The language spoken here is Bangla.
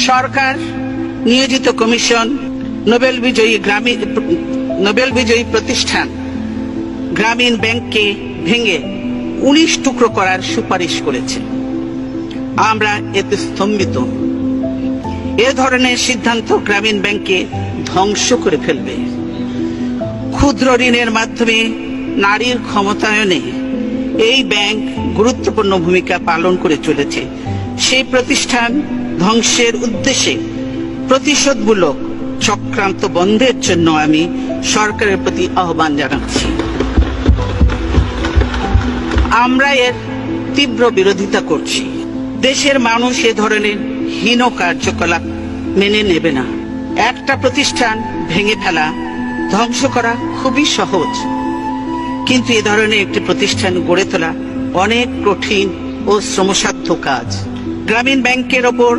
সরকার নিয়োজিত কমিশন নোবেল বিজয়ী প্রতিষ্ঠান গ্রামীণ ব্যাংককে ভেঙে 19 টুকরো করার সুপারিশ করেছে। আমরা এতে স্তম্ভিত। এ ধরনের সিদ্ধান্ত গ্রামীণ ব্যাংককে ধ্বংস করে ফেলবে। ক্ষুদ্র ঋণের মাধ্যমে নারীর ক্ষমতায়নে এই ব্যাংক গুরুত্বপূর্ণ ভূমিকা পালন করে চলেছে। সেই প্রতিষ্ঠান ধ্বংসের উদ্দেশ্যে প্রতিশোধমূলক চক্রান্ত বন্ধের জন্য আমি সরকারের প্রতি আহ্বান জানাচ্ছি। আমরা এর তীব্র বিরোধিতা করছি। দেশের মানুষ এ ধরনের হীন কার্যকলাপ মেনে নেবে না। একটা প্রতিষ্ঠান ভেঙে ফেলা, ধ্বংস করা খুবই সহজ, কিন্তু এ ধরনের একটি প্রতিষ্ঠান গড়ে তোলা অনেক কঠিন ও শ্রমসাধ্য কাজ। গ্রামীণ ব্যাংকের ওপর